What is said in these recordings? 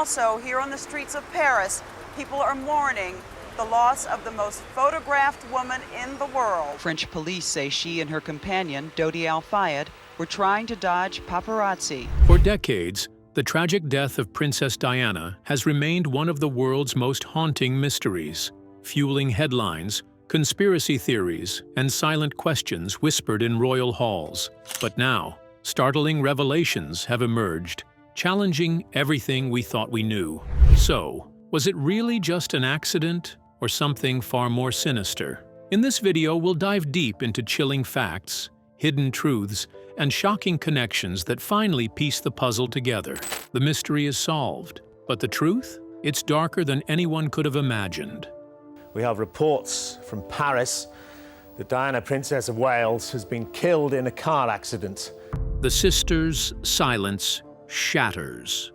also, here on the streets of Paris, people are mourning the loss of the most photographed woman in the world. French police say she and her companion, Dodi Al-Fayed, were trying to dodge paparazzi. For decades, the tragic death of Princess Diana has remained one of the world's most haunting mysteries, fueling headlines, conspiracy theories, and silent questions whispered in royal halls. But now, startling revelations have emerged, challenging everything we thought we knew. So, was it really just an accident, or something far more sinister? In this video, we'll dive deep into chilling facts, hidden truths, and shocking connections that finally piece the puzzle together. The mystery is solved, but the truth? It's darker than anyone could have imagined. We have reports from Paris that Diana, Princess of Wales, has been killed in a car accident. The sisters' silence shatters.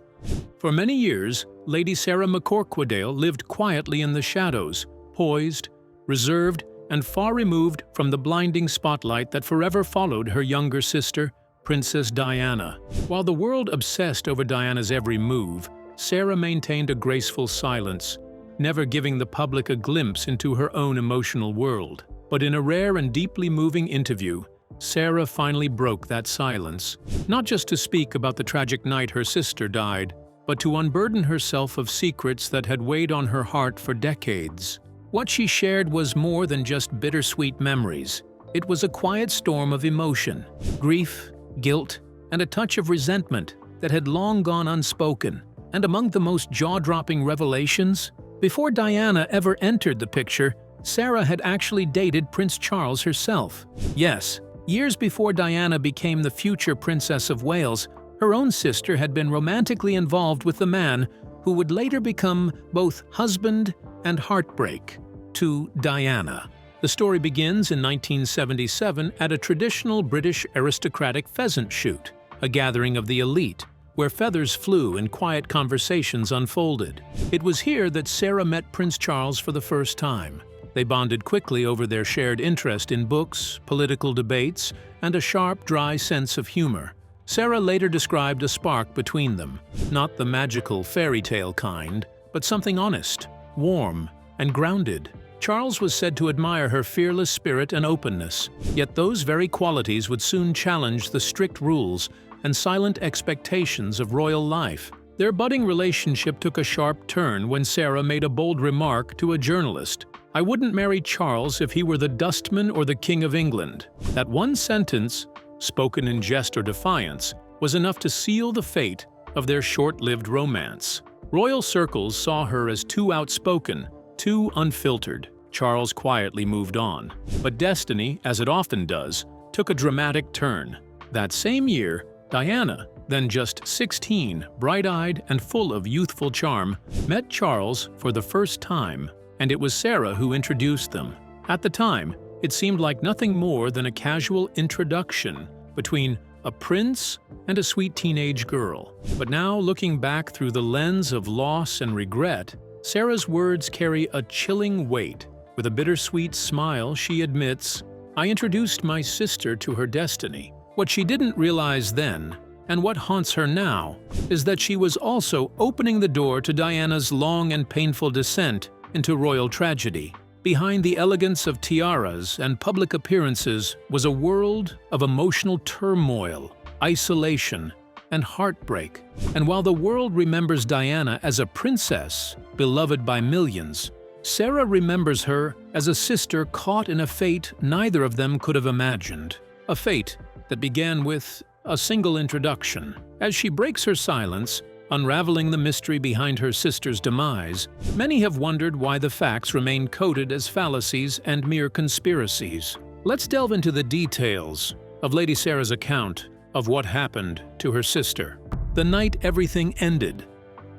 For many years, Lady Sarah McCorquodale lived quietly in the shadows, poised, reserved, and far removed from the blinding spotlight that forever followed her younger sister, Princess Diana. While the world obsessed over Diana's every move, Sarah maintained a graceful silence, never giving the public a glimpse into her own emotional world. But in a rare and deeply moving interview, Sarah finally broke that silence, not just to speak about the tragic night her sister died, but to unburden herself of secrets that had weighed on her heart for decades. What she shared was more than just bittersweet memories. It was a quiet storm of emotion, grief, guilt, and a touch of resentment that had long gone unspoken. And among the most jaw-dropping revelations, before Diana ever entered the picture, Sarah had actually dated Prince Charles herself. Yes, years before Diana became the future Princess of Wales, her own sister had been romantically involved with the man who would later become both husband and heartbreak to Diana. The story begins in 1977 at a traditional British aristocratic pheasant shoot, a gathering of the elite, where feathers flew and quiet conversations unfolded. It was here that Sarah met Prince Charles for the first time. They bonded quickly over their shared interest in books, political debates, and a sharp, dry sense of humor. Sarah later described a spark between them, not the magical fairy tale kind, but something honest, warm, and grounded. Charles was said to admire her fearless spirit and openness, yet those very qualities would soon challenge the strict rules and silent expectations of royal life. Their budding relationship took a sharp turn when Sarah made a bold remark to a journalist. "I wouldn't marry Charles if he were the dustman or the King of England." That one sentence, spoken in jest or defiance, was enough to seal the fate of their short-lived romance. Royal circles saw her as too outspoken, too unfiltered. Charles quietly moved on. But destiny, as it often does, took a dramatic turn. That same year, Diana, then just 16, bright-eyed and full of youthful charm, met Charles for the first time, and it was Sarah who introduced them. At the time, it seemed like nothing more than a casual introduction between a prince and a sweet teenage girl. But now, looking back through the lens of loss and regret, Sarah's words carry a chilling weight. With a bittersweet smile, she admits, "I introduced my sister to her destiny." What she didn't realize then, and what haunts her now, is that she was also opening the door to Diana's long and painful descent into royal tragedy. Behind the elegance of tiaras and public appearances was a world of emotional turmoil, isolation, and heartbreak. And while the world remembers Diana as a princess, beloved by millions, Sarah remembers her as a sister caught in a fate neither of them could have imagined. A fate that began with a single introduction. As she breaks her silence, unraveling the mystery behind her sister's demise, many have wondered why the facts remain coded as fallacies and mere conspiracies. Let's delve into the details of Lady Sarah's account of what happened to her sister. The night everything ended.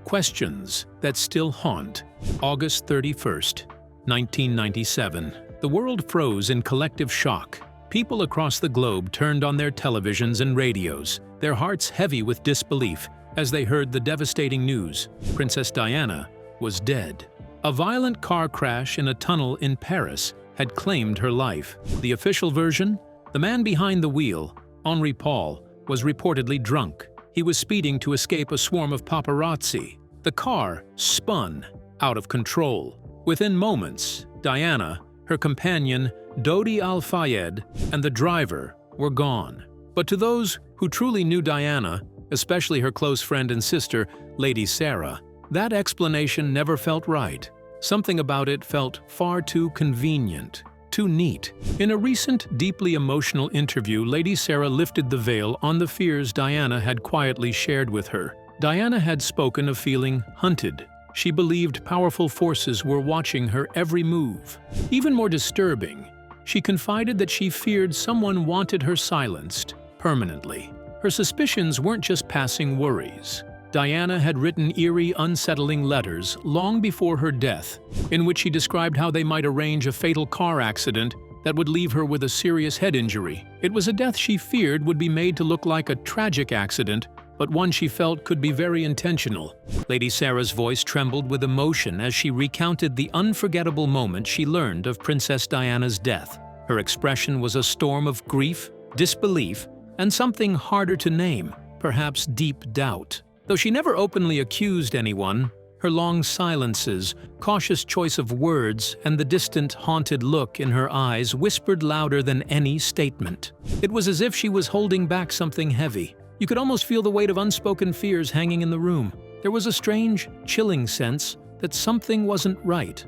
Questions that still haunt. August 31st, 1997. The world froze in collective shock. People across the globe turned on their televisions and radios, their hearts heavy with disbelief as they heard the devastating news. Princess Diana was dead. A violent car crash in a tunnel in Paris had claimed her life. The official version? The man behind the wheel, Henri Paul, was reportedly drunk. He was speeding to escape a swarm of paparazzi. The car spun out of control. Within moments, Diana, her companion Dodi Al-Fayed, and the driver were gone. But to those who truly knew Diana, especially her close friend and sister, Lady Sarah, that explanation never felt right. Something about it felt far too convenient, too neat. In a recent, deeply emotional interview, Lady Sarah lifted the veil on the fears Diana had quietly shared with her. Diana had spoken of feeling hunted. She believed powerful forces were watching her every move. Even more disturbing, she confided that she feared someone wanted her silenced permanently. Her suspicions weren't just passing worries. Diana had written eerie, unsettling letters long before her death, in which she described how they might arrange a fatal car accident that would leave her with a serious head injury. It was a death she feared would be made to look like a tragic accident, but one she felt could be very intentional. Lady Sarah's voice trembled with emotion as she recounted the unforgettable moment she learned of Princess Diana's death. Her expression was a storm of grief, disbelief, and something harder to name, perhaps deep doubt. Though she never openly accused anyone, her long silences, cautious choice of words, and the distant, haunted look in her eyes whispered louder than any statement. It was as if she was holding back something heavy. You could almost feel the weight of unspoken fears hanging in the room. There was a strange, chilling sense that something wasn't right,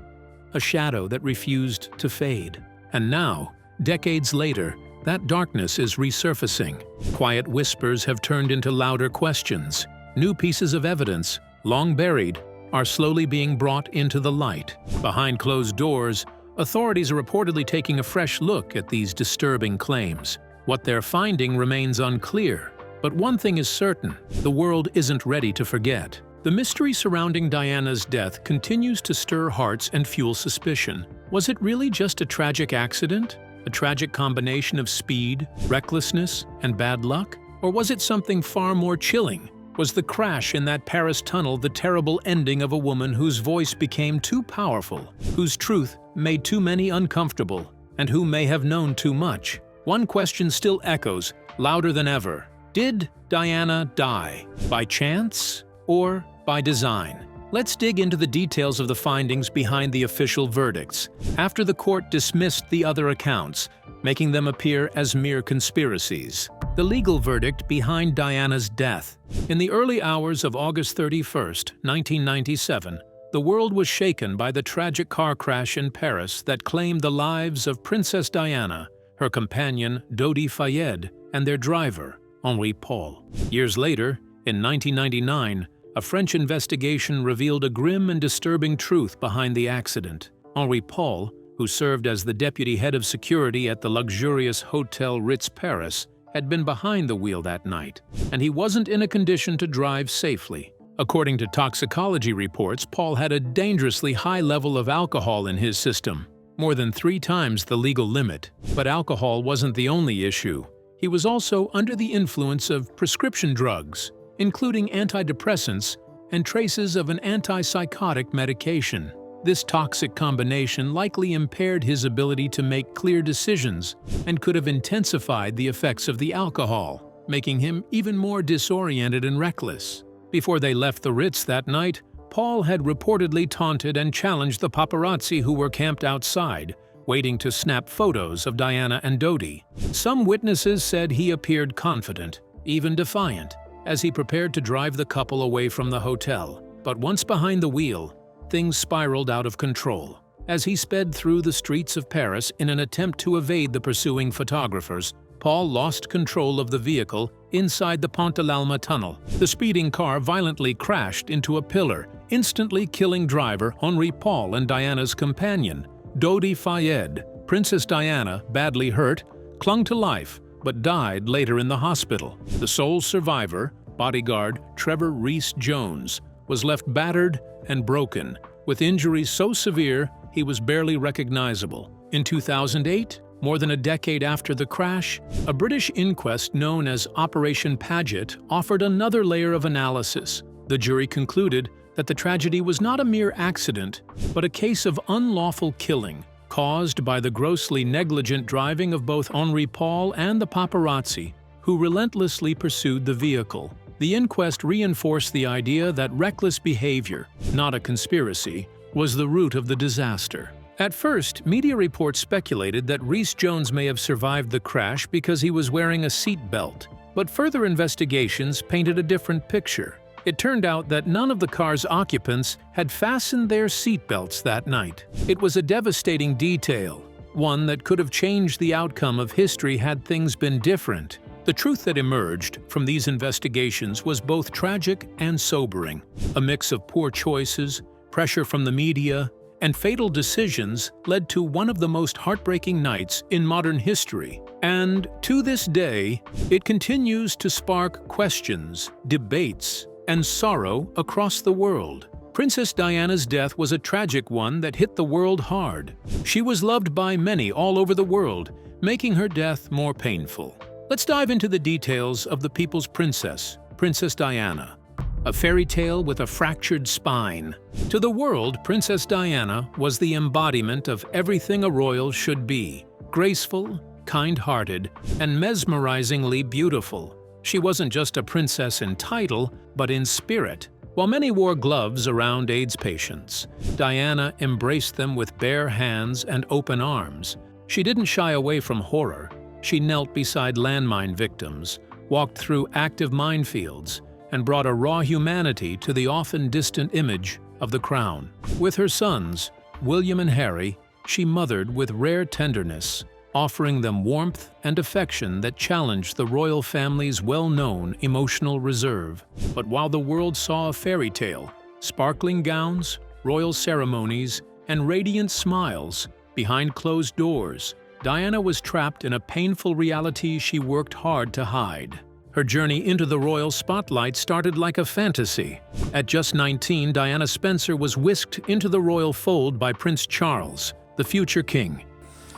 a shadow that refused to fade. And now, decades later, that darkness is resurfacing. Quiet whispers have turned into louder questions. New pieces of evidence, long buried, are slowly being brought into the light. Behind closed doors, authorities are reportedly taking a fresh look at these disturbing claims. What they're finding remains unclear, but one thing is certain: the world isn't ready to forget. The mystery surrounding Diana's death continues to stir hearts and fuel suspicion. Was it really just a tragic accident? A tragic combination of speed, recklessness, and bad luck? Or was it something far more chilling? Was the crash in that Paris tunnel the terrible ending of a woman whose voice became too powerful, whose truth made too many uncomfortable, and who may have known too much? One question still echoes, louder than ever. Did Diana die by chance or by design? Let's dig into the details of the findings behind the official verdicts, after the court dismissed the other accounts, making them appear as mere conspiracies. The legal verdict behind Diana's death. In the early hours of August 31, 1997, the world was shaken by the tragic car crash in Paris that claimed the lives of Princess Diana, her companion Dodi Fayed, and their driver, Henri Paul. Years later, in 1999, a French investigation revealed a grim and disturbing truth behind the accident. Henri Paul, who served as the deputy head of security at the luxurious Hotel Ritz Paris, had been behind the wheel that night, and he wasn't in a condition to drive safely. According to toxicology reports, Paul had a dangerously high level of alcohol in his system, more than 3 times the legal limit. But alcohol wasn't the only issue. He was also under the influence of prescription drugs, including antidepressants and traces of an antipsychotic medication. This toxic combination likely impaired his ability to make clear decisions and could have intensified the effects of the alcohol, making him even more disoriented and reckless. Before they left the Ritz that night, Paul had reportedly taunted and challenged the paparazzi who were camped outside, waiting to snap photos of Diana and Dodi. Some witnesses said he appeared confident, even defiant, as he prepared to drive the couple away from the hotel. But once behind the wheel, things spiraled out of control. As he sped through the streets of Paris in an attempt to evade the pursuing photographers, Paul lost control of the vehicle inside the Pont de l'Alma tunnel. The speeding car violently crashed into a pillar, instantly killing driver Henri Paul and Diana's companion, Dodi Fayed. Princess Diana, badly hurt, clung to life, but died later in the hospital. The sole survivor, bodyguard Trevor Rees-Jones, was left battered and broken, with injuries so severe he was barely recognizable. In 2008, more than a decade after the crash, a British inquest known as Operation Paget offered another layer of analysis. The jury concluded that the tragedy was not a mere accident, but a case of unlawful killing, caused by the grossly negligent driving of both Henri Paul and the paparazzi, who relentlessly pursued the vehicle. The inquest reinforced the idea that reckless behavior, not a conspiracy, was the root of the disaster. At first, media reports speculated that Rhys Jones may have survived the crash because he was wearing a seat belt, but further investigations painted a different picture. It turned out that none of the car's occupants had fastened their seat belts that night. It was a devastating detail, one that could have changed the outcome of history had things been different. The truth that emerged from these investigations was both tragic and sobering. A mix of poor choices, pressure from the media, and fatal decisions led to one of the most heartbreaking nights in modern history. And to this day, it continues to spark questions, debates, and sorrow across the world. Princess Diana's death was a tragic one that hit the world hard. She was loved by many all over the world, making her death more painful. Let's dive into the details of the people's princess, Princess Diana. A fairy tale with a fractured spine. To the world, Princess Diana was the embodiment of everything a royal should be: graceful, kind-hearted, and mesmerizingly beautiful. She wasn't just a princess in title, but in spirit. While many wore gloves around AIDS patients, Diana embraced them with bare hands and open arms. She didn't shy away from horror. She knelt beside landmine victims, walked through active minefields, and brought a raw humanity to the often distant image of the crown. With her sons, William and Harry, she mothered with rare tenderness, offering them warmth and affection that challenged the royal family's well-known emotional reserve. But while the world saw a fairy tale, sparkling gowns, royal ceremonies, and radiant smiles, behind closed doors, Diana was trapped in a painful reality she worked hard to hide. Her journey into the royal spotlight started like a fantasy. At just 19, Diana Spencer was whisked into the royal fold by Prince Charles, the future king.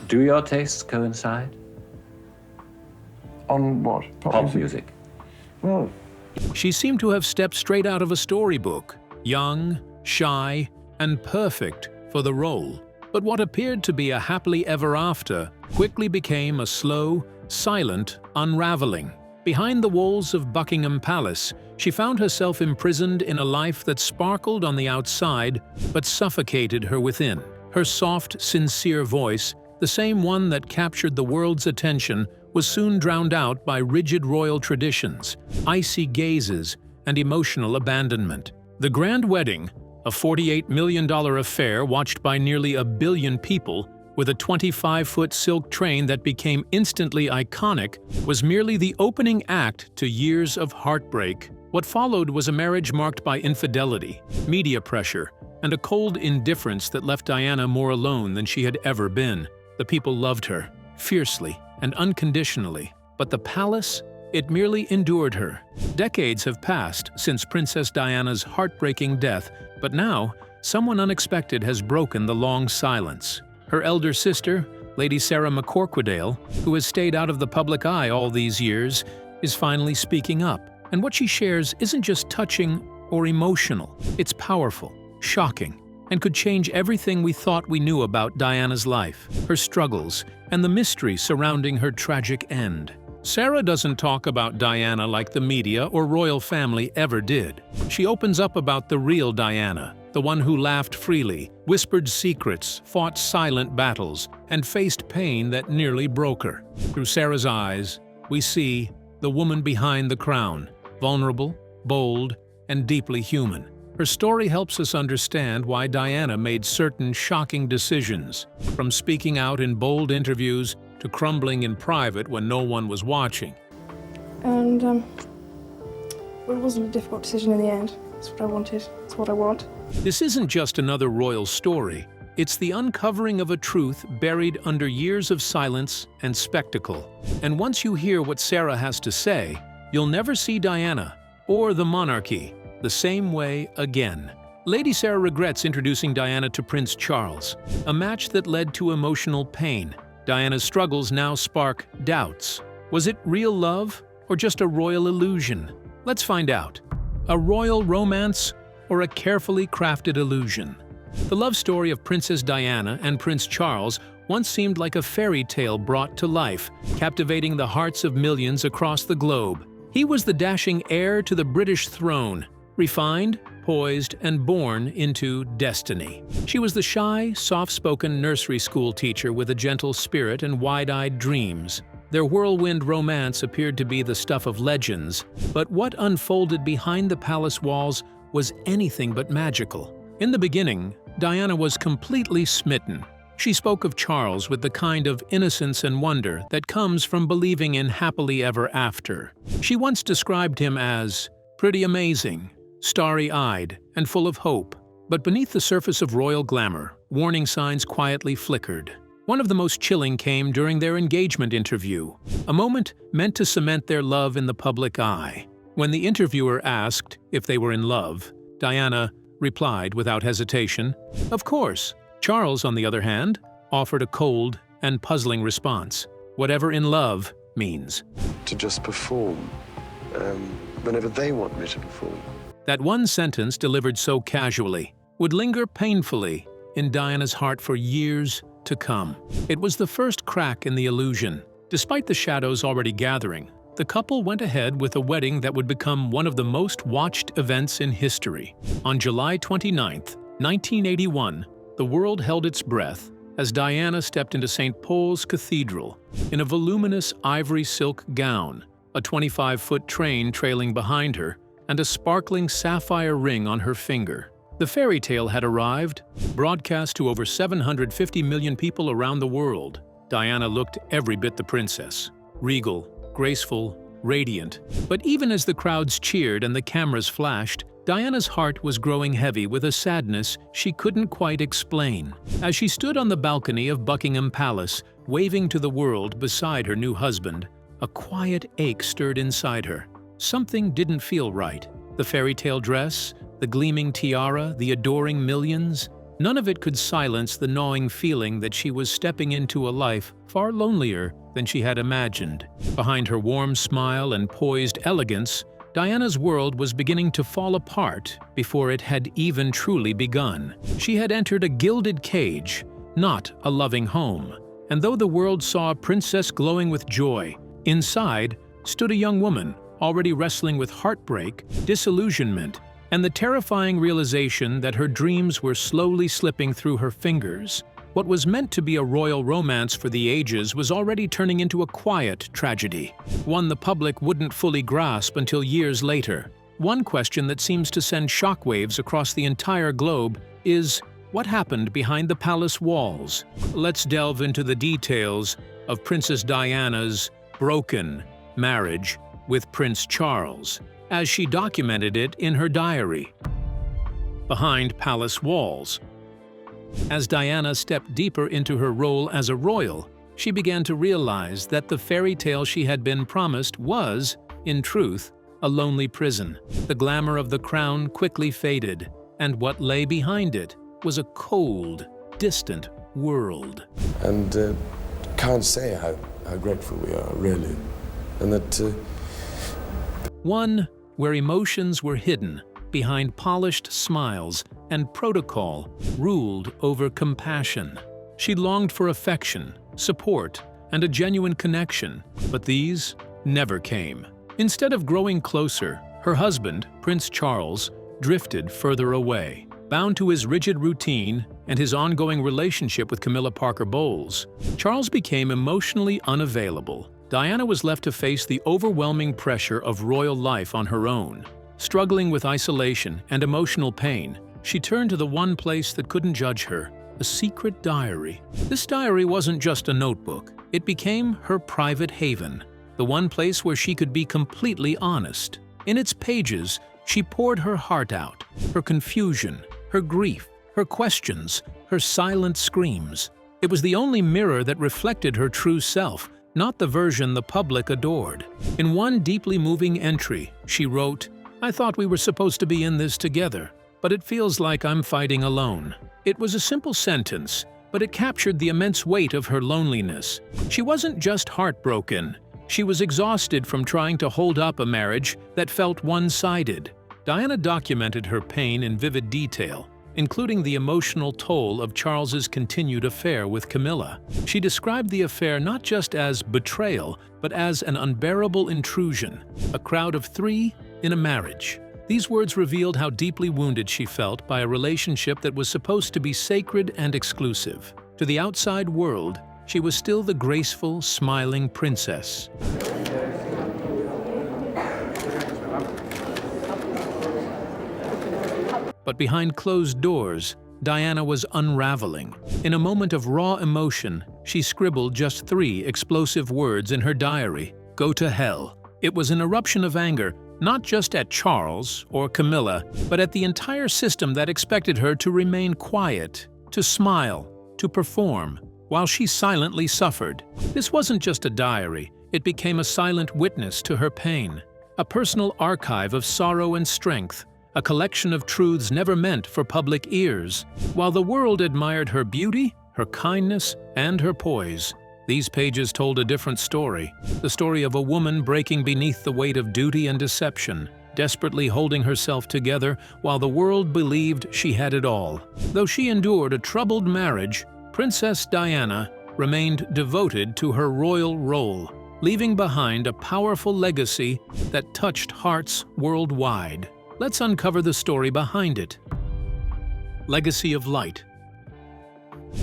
Do your tastes coincide? On what? Pop music. Well, She seemed to have stepped straight out of a storybook, young, shy, and perfect for the role. But what appeared to be a happily ever after quickly became a slow, silent unraveling. Behind the walls of Buckingham Palace, she found herself imprisoned in a life that sparkled on the outside but suffocated her within. Her soft, sincere voice, the same one that captured the world's attention, was soon drowned out by rigid royal traditions, icy gazes, and emotional abandonment. The grand wedding, a $48 million affair watched by nearly 1 billion people, with a 25-foot silk train that became instantly iconic, was merely the opening act to years of heartbreak. What followed was a marriage marked by infidelity, media pressure, and a cold indifference that left Diana more alone than she had ever been. The people loved her, fiercely and unconditionally, but the palace, it merely endured her. Decades have passed since Princess Diana's heartbreaking death, but now, someone unexpected has broken the long silence. Her elder sister, Lady Sarah McCorquodale, who has stayed out of the public eye all these years, is finally speaking up. And what she shares isn't just touching or emotional, it's powerful, shocking, and could change everything we thought we knew about Diana's life, her struggles, and the mystery surrounding her tragic end. Sarah doesn't talk about Diana like the media or royal family ever did. She opens up about the real Diana, the one who laughed freely, whispered secrets, fought silent battles, and faced pain that nearly broke her. Through Sarah's eyes, we see the woman behind the crown, vulnerable, bold, and deeply human. Her story helps us understand why Diana made certain shocking decisions, from speaking out in bold interviews to crumbling in private when no one was watching. and it wasn't a difficult decision in the end. It's what I wanted. It's what I want. This isn't just another royal story. It's the uncovering of a truth buried under years of silence and spectacle. And once you hear what Sarah has to say, you'll never see Diana or the monarchy the same way again. Lady Sarah regrets introducing Diana to Prince Charles, a match that led to emotional pain. Diana's struggles now spark doubts. Was it real love or just a royal illusion? Let's find out. A royal romance or a carefully crafted illusion? The love story of Princess Diana and Prince Charles once seemed like a fairy tale brought to life, captivating the hearts of millions across the globe. He was the dashing heir to the British throne, refined, poised, and born into destiny. She was the shy, soft-spoken nursery school teacher with a gentle spirit and wide-eyed dreams. Their whirlwind romance appeared to be the stuff of legends, but what unfolded behind the palace walls was anything but magical. In the beginning, Diana was completely smitten. She spoke of Charles with the kind of innocence and wonder that comes from believing in happily ever after. She once described him as pretty amazing, starry-eyed, and full of hope. But beneath the surface of royal glamour, warning signs quietly flickered. One of the most chilling came during their engagement interview, a moment meant to cement their love in the public eye. When the interviewer asked if they were in love, Diana replied without hesitation, "Of course." Charles, on the other hand, offered a cold and puzzling response, whatever in love means. To just perform whenever they want me to perform. That one sentence, delivered so casually, would linger painfully in Diana's heart for years to come. It was the first crack in the illusion. Despite the shadows already gathering, the couple went ahead with a wedding that would become one of the most watched events in history. On July 29, 1981, the world held its breath as Diana stepped into St. Paul's Cathedral in a voluminous ivory silk gown, a 25-foot train trailing behind her, and a sparkling sapphire ring on her finger. The fairy tale had arrived, broadcast to over 750 million people around the world. Diana looked every bit the princess, regal, graceful, radiant. But even as the crowds cheered and the cameras flashed, Diana's heart was growing heavy with a sadness she couldn't quite explain. As she stood on the balcony of Buckingham Palace, waving to the world beside her new husband, a quiet ache stirred inside her. Something didn't feel right. The fairy tale dress, the gleaming tiara, the adoring millions, none of it could silence the gnawing feeling that she was stepping into a life far lonelier than she had imagined. Behind her warm smile and poised elegance, Diana's world was beginning to fall apart before it had even truly begun. She had entered a gilded cage, not a loving home. And though the world saw a princess glowing with joy, inside stood a young woman already wrestling with heartbreak, disillusionment, and the terrifying realization that her dreams were slowly slipping through her fingers. What was meant to be a royal romance for the ages was already turning into a quiet tragedy, one the public wouldn't fully grasp until years later. One question that seems to send shockwaves across the entire globe is, what happened behind the palace walls? Let's delve into the details of Princess Diana's broken marriage with Prince Charles, as she documented it in her diary. Behind palace walls. As Diana stepped deeper into her role as a royal, she began to realize that the fairy tale she had been promised was, in truth, a lonely prison. The glamour of the crown quickly faded, and what lay behind it was a cold, distant world. And can't say how grateful we are, really. And that... One where emotions were hidden behind polished smiles and protocol ruled over compassion. She longed for affection, support, and a genuine connection, but these never came. Instead of growing closer, her husband, Prince Charles, drifted further away. Bound to his rigid routine and his ongoing relationship with Camilla Parker Bowles, Charles became emotionally unavailable. Diana was left to face the overwhelming pressure of royal life on her own. Struggling with isolation and emotional pain, she turned to the one place that couldn't judge her, a secret diary. This diary wasn't just a notebook. It became her private haven, the one place where she could be completely honest. In its pages, she poured her heart out, her confusion, her grief, her questions, her silent screams. It was the only mirror that reflected her true self, not the version the public adored. In one deeply moving entry, she wrote, "I thought we were supposed to be in this together, but it feels like I'm fighting alone." It was a simple sentence, but it captured the immense weight of her loneliness. She wasn't just heartbroken. She was exhausted from trying to hold up a marriage that felt one-sided. Diana documented her pain in vivid detail, including the emotional toll of Charles's continued affair with Camilla. She described the affair not just as betrayal, but but as an unbearable intrusion, a crowd of three in a marriage. These words revealed how deeply wounded she felt by a relationship that was supposed to be sacred and exclusive. To the outside world, she was still the graceful, smiling princess. But behind closed doors, Diana was unraveling. In a moment of raw emotion, she scribbled just 3 explosive words in her diary: "Go to hell." It was an eruption of anger, not just at Charles or Camilla, but at the entire system that expected her to remain quiet, to smile, to perform, while she silently suffered. This wasn't just a diary, it became a silent witness to her pain, a personal archive of sorrow and strength, a collection of truths never meant for public ears. While the world admired her beauty, her kindness, and her poise, these pages told a different story, the story of a woman breaking beneath the weight of duty and deception, desperately holding herself together while the world believed she had it all. Though she endured a troubled marriage, Princess Diana remained devoted to her royal role, leaving behind a powerful legacy that touched hearts worldwide. Let's uncover the story behind it. Legacy of Light.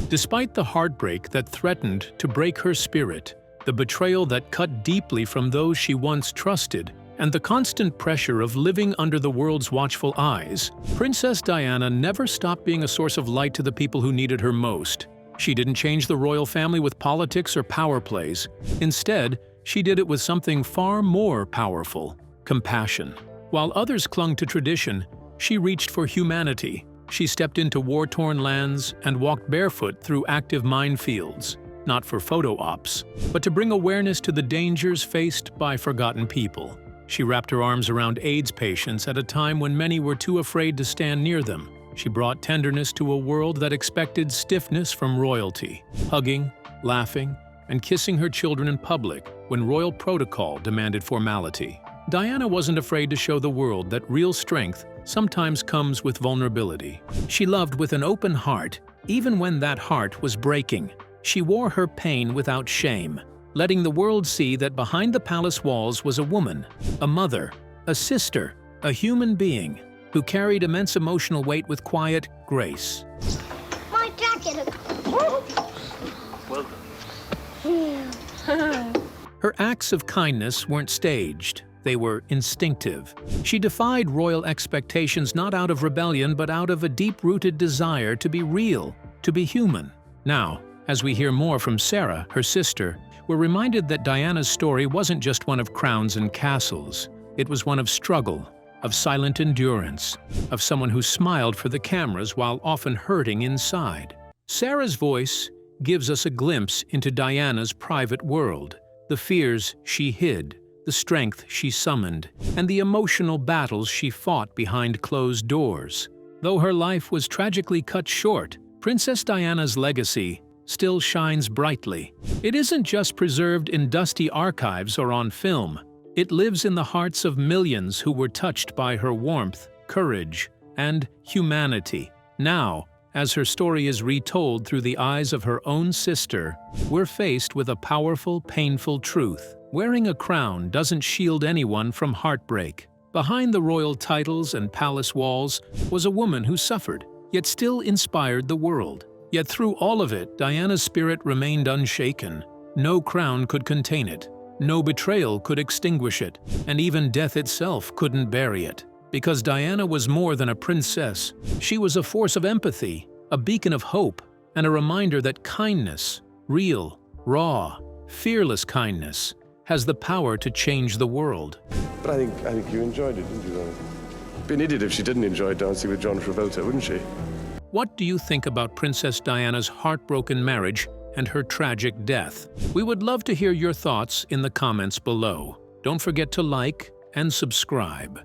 Despite the heartbreak that threatened to break her spirit, the betrayal that cut deeply from those she once trusted, and the constant pressure of living under the world's watchful eyes, Princess Diana never stopped being a source of light to the people who needed her most. She didn't change the royal family with politics or power plays. Instead, she did it with something far more powerful: compassion. While others clung to tradition, she reached for humanity. She stepped into war-torn lands and walked barefoot through active minefields, not for photo ops, but to bring awareness to the dangers faced by forgotten people. She wrapped her arms around AIDS patients at a time when many were too afraid to stand near them. She brought tenderness to a world that expected stiffness from royalty, hugging, laughing, and kissing her children in public when royal protocol demanded formality. Diana wasn't afraid to show the world that real strength sometimes comes with vulnerability. She loved with an open heart, even when that heart was breaking. She wore her pain without shame, letting the world see that behind the palace walls was a woman, a mother, a sister, a human being who carried immense emotional weight with quiet grace. My jacket! Well done. Her acts of kindness weren't staged. They were instinctive. She defied royal expectations not out of rebellion but out of a deep-rooted desire to be real, to be human. Now, as we hear more from Sarah, her sister, we're reminded that Diana's story wasn't just one of crowns and castles. It was one of struggle, of silent endurance, of someone who smiled for the cameras while often hurting inside. Sarah's voice gives us a glimpse into Diana's private world, the fears she hid, the strength she summoned, and the emotional battles she fought behind closed doors. Though her life was tragically cut short, Princess Diana's legacy still shines brightly. It isn't just preserved in dusty archives or on film. It lives in the hearts of millions who were touched by her warmth, courage, and humanity. Now, as her story is retold through the eyes of her own sister, we're faced with a powerful, painful truth. Wearing a crown doesn't shield anyone from heartbreak. Behind the royal titles and palace walls was a woman who suffered, yet still inspired the world. Yet through all of it, Diana's spirit remained unshaken. No crown could contain it. No betrayal could extinguish it, and even death itself couldn't bury it. Because Diana was more than a princess, she was a force of empathy, a beacon of hope, and a reminder that kindness, real, raw, fearless kindness, has the power to change the world. But I think you enjoyed it, didn't you, Ron? Be an idiot if she didn't enjoy dancing with John Travolta, wouldn't she? What do you think about Princess Diana's heartbroken marriage and her tragic death? We would love to hear your thoughts in the comments below. Don't forget to like and subscribe.